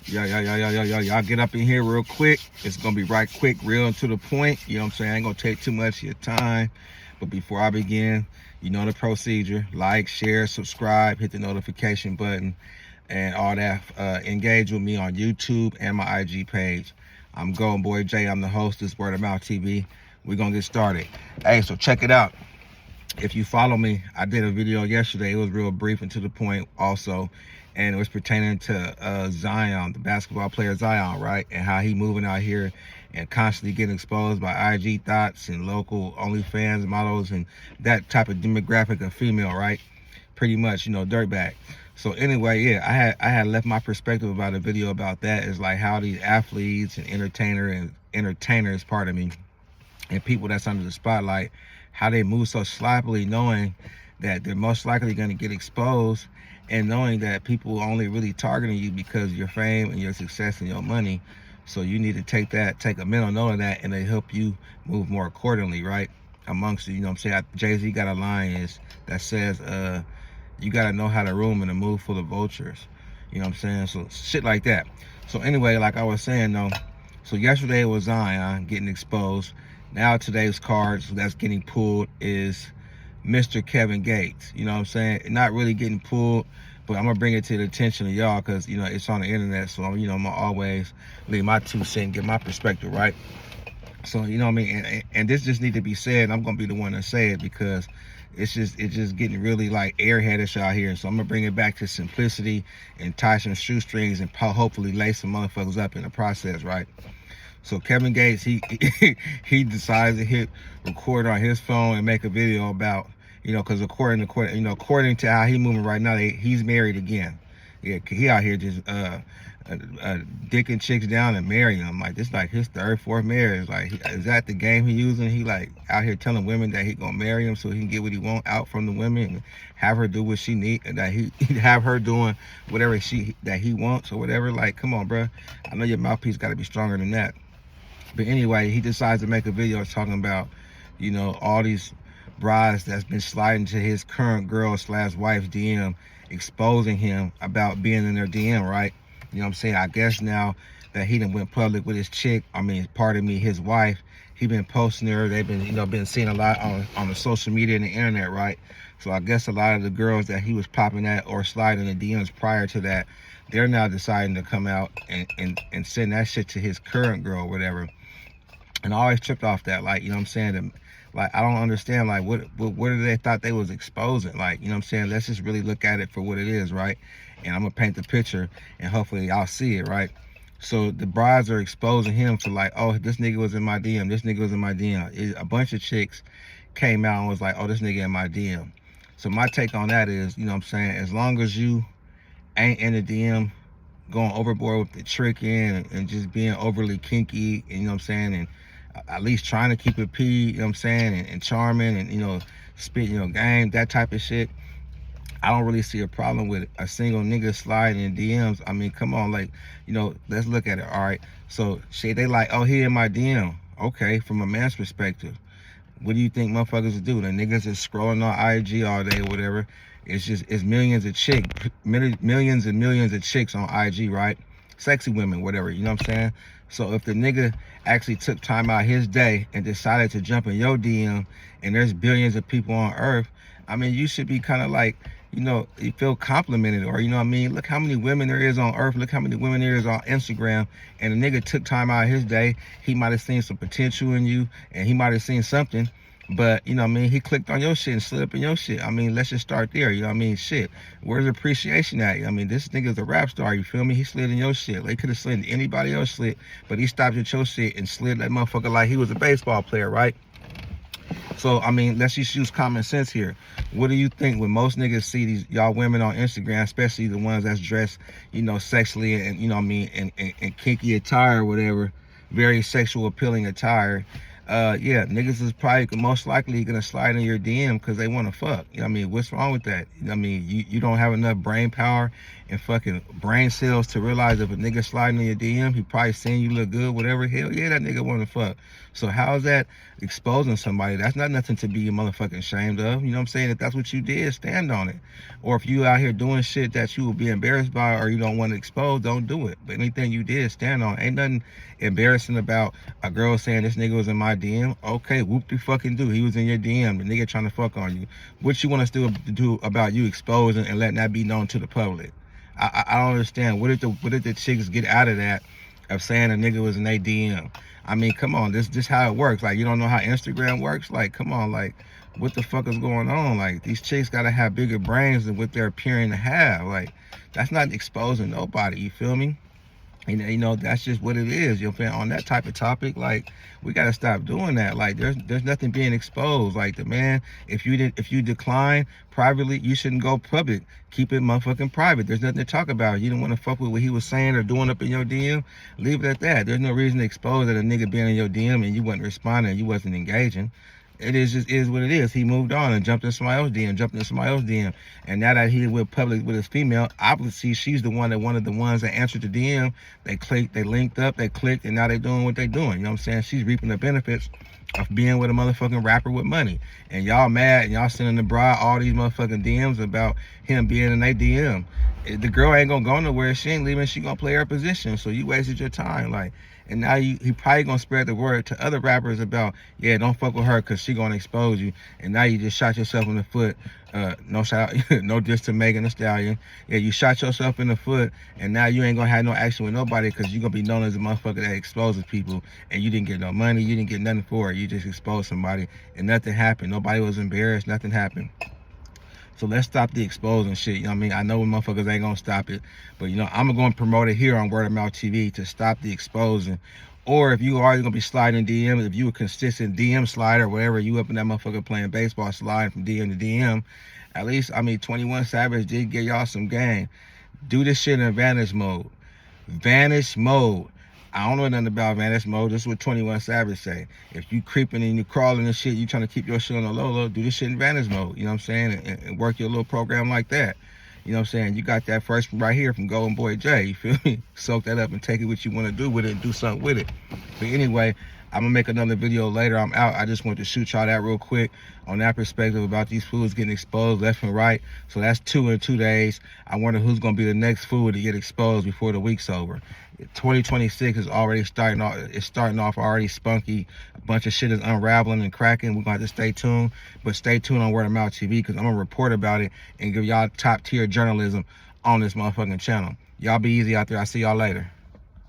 Y'all get up in here real quick. It's gonna be right quick, real and to the point. You know what I'm saying? I ain't gonna take too much of your time. But before I begin, you know the procedure. Like, share, subscribe, hit the notification button, and all that. Engage with me on YouTube and my IG page. I'm Golden Boy J. I'm the host of this Word of Mouth TV. We're gonna get started. Hey, so check it out. If you follow me, I did a video yesterday. It was real brief and to the point also, and it was pertaining to Zion, the basketball player Zion, right? And how he moving out here and constantly getting exposed by IG thoughts and local OnlyFans models and that type of demographic of female, right? Pretty much, you know, dirtbag. So anyway, yeah, I had left my perspective about a video about that. Is like how these athletes and entertainers, pardon me, and people that's under the spotlight, how they move so sloppily, knowing that they're most likely going to get exposed, and knowing that people are only really targeting you because of your fame and your success and your money. So you need to take a mental note of that, and they help you move more accordingly, right? Amongst, you know what I'm saying? Jay-Z got a line that says, you got to know how to room in a mood full of vultures. You know what I'm saying? So shit like that. So anyway, like I was saying though, so yesterday was Zion getting exposed. Now today's cards that's getting pulled is Mr. Kevin Gates. You know what I'm saying? Not really getting pulled, but I'm gonna bring it to the attention of y'all because, you know, it's on the internet. So, you know, I'm gonna always leave my 2 cents and get my perspective, right? So, you know what I mean? And this just need to be said. I'm gonna be the one to say it because it's just getting really like airheadish out here. So I'm gonna bring it back to simplicity and tie some shoestrings and hopefully lace some motherfuckers up in the process, right? So Kevin Gates, he decides to hit record on his phone and make a video about, you know, because according to how he moving right now, he's married again. Yeah, he out here just dicking chicks down and marrying them. Like this, like his 3rd, 4th marriage. Like, is that the game he using? He like out here telling women that he gonna marry them so he can get what he want out from the women and have her do what she need, and that he have her doing whatever that he wants or whatever. Like, come on, bro. I know your mouthpiece got to be stronger than that. But anyway, he decides to make a video talking about, you know, all these brides that's been sliding to his current girl/wife's DM, exposing him about being in their DM, right? You know what I'm saying? I guess now that he done went public with his chick, I mean, pardon me, his wife, he been posting her. They've been, you know, been seeing a lot on the social media and the internet, right? So I guess a lot of the girls that he was popping at or sliding the DMs prior to that, they're now deciding to come out and send that shit to his current girl or whatever. And I always tripped off that, like, you know what I'm saying? Like, I don't understand, like, what do they thought they was exposing? Like, you know what I'm saying? Let's just really look at it for what it is, right? And I'm gonna paint the picture, and hopefully y'all see it, right? So the brides are exposing him for like, oh, this nigga was in my DM, this nigga was in my DM. A bunch of chicks came out and was like, oh, this nigga in my DM. So my take on that is, you know what I'm saying, as long as you ain't in the DM going overboard with the tricking and just being overly kinky, and, you know what I'm saying, and at least trying to keep it P, you know what I'm saying, and charming, and, you know, spit, you know, game, that type of shit, I don't really see a problem with a single nigga sliding in DMs. I mean, come on, like, you know, let's look at it, all right? So, shit, they like, oh, he in my DM. Okay, from a man's perspective, what do you think motherfuckers do? The niggas is scrolling on IG all day or whatever. It's millions of millions and millions of chicks on IG, right? Sexy women, whatever, you know what I'm saying? So if the nigga actually took time out his day and decided to jump in your DM, and there's billions of people on earth, I mean, you should be kind of like, you know, you feel complimented, or, you know what I mean? Look how many women there is on earth. Look how many women there is on Instagram. And the nigga took time out of his day. He might have seen some potential in you, and he might have seen something. But, you know what I mean, he clicked on your shit and slid up in your shit. I mean, let's just start there, you know what I mean? Shit, where's the appreciation at? I mean, this nigga's a rap star, you feel me? He slid in your shit. Like, he could have slid in anybody else shit, but he stopped at your shit and slid that motherfucker like he was a baseball player, right? So, I mean, let's just use common sense here. What do you think when most niggas see these y'all women on Instagram, especially the ones that's dressed, you know, sexually and, you know what I mean, and kinky attire or whatever, very sexual appealing attire, Yeah, niggas is probably most likely gonna slide in your DM because they want to fuck. You know what I mean? What's wrong with that? You know what I mean? You don't have enough brain power and fucking brain cells to realize if a nigga sliding in your DM, he probably seeing you look good, whatever. Hell yeah, that nigga want to fuck. So how is that exposing somebody? That's not nothing to be motherfucking ashamed of. You know what I'm saying? If that's what you did, stand on it. Or if you out here doing shit that you will be embarrassed by or you don't want to expose, don't do it. But anything you did, stand on. Ain't nothing embarrassing about a girl saying this nigga was in my DM. Okay, whoop de fucking do. He was in your DM. The nigga trying to fuck on you. What you want us to do about you exposing and letting that be known to the public? I don't understand. What did the chicks get out of that of saying a nigga was in their DM? I mean, come on, this how it works. Like, you don't know how Instagram works? Like, come on, like, what the fuck is going on? Like, these chicks gotta have bigger brains than what they're appearing to have. Like, that's not exposing nobody, you feel me? And you know, that's just what it is. You know, on that type of topic, like, we gotta stop doing that. Like, there's nothing being exposed. Like, the man, if you decline privately, you shouldn't go public. Keep it motherfucking private. There's nothing to talk about. You don't want to fuck with what he was saying or doing up in your DM. Leave it at that. There's no reason to expose that a nigga being in your DM and you wasn't responding, you wasn't engaging. It is what it is. He moved on and jumped in somebody else's DM, and now that he went public with his female, obviously she's the one that the ones that answered the DM. They clicked, they linked up, they clicked, and now they're doing what they're doing. You know what I'm saying? She's reaping the benefits of being with a motherfucking rapper with money. And y'all mad and y'all sending the bride all these motherfucking DMs about him being in their DM. The girl ain't gonna go nowhere. She ain't leaving. She gonna play her position. So you wasted your time. Like, and now he probably gonna spread the word to other rappers about, yeah, don't fuck with her because she gonna expose you. And now you just shot yourself in the foot. No shout out, no diss to Megan Thee Stallion. Yeah, you shot yourself in the foot, and now you ain't gonna have no action with nobody because you gonna be known as a motherfucker that exposes people, and you didn't get no money, you didn't get nothing for it. You just exposed somebody, and nothing happened. Nobody was embarrassed. Nothing happened. So let's stop the exposing shit. You know what I mean? I know motherfuckers ain't gonna stop it, but you know, I'm gonna promote it here on Word of Mouth TV to stop the exposing. Or if you are gonna be sliding DMs, if you a consistent DM slider, wherever you up in that motherfucker playing baseball, sliding from DM to DM, at least, I mean, 21 Savage did get y'all some game. Do this shit in vanish mode. Vanish mode. I don't know nothing about vanish mode. This is what 21 Savage say. If you creeping and you crawling and shit, you trying to keep your shit on the low, do this shit in vanish mode. You know what I'm saying? And work your little program like that. You know what I'm saying? You got that first right here from Golden Boy J. You feel me? Soak that up and take it what you want to do with it and do something with it. But anyway, I'm gonna make another video later. I'm out. I just want to shoot y'all that real quick on that perspective about these foods getting exposed left and right. So that's 2 in 2 days. I wonder who's gonna be the next food to get exposed before the week's over. 2026 is already starting off. It's starting off already spunky. A bunch of shit is unraveling and cracking. We're gonna have to stay tuned, but stay tuned on Word of Mouth TV because I'm gonna report about it and give y'all top tier journalism on this motherfucking channel. Y'all be easy out there. I'll see y'all later.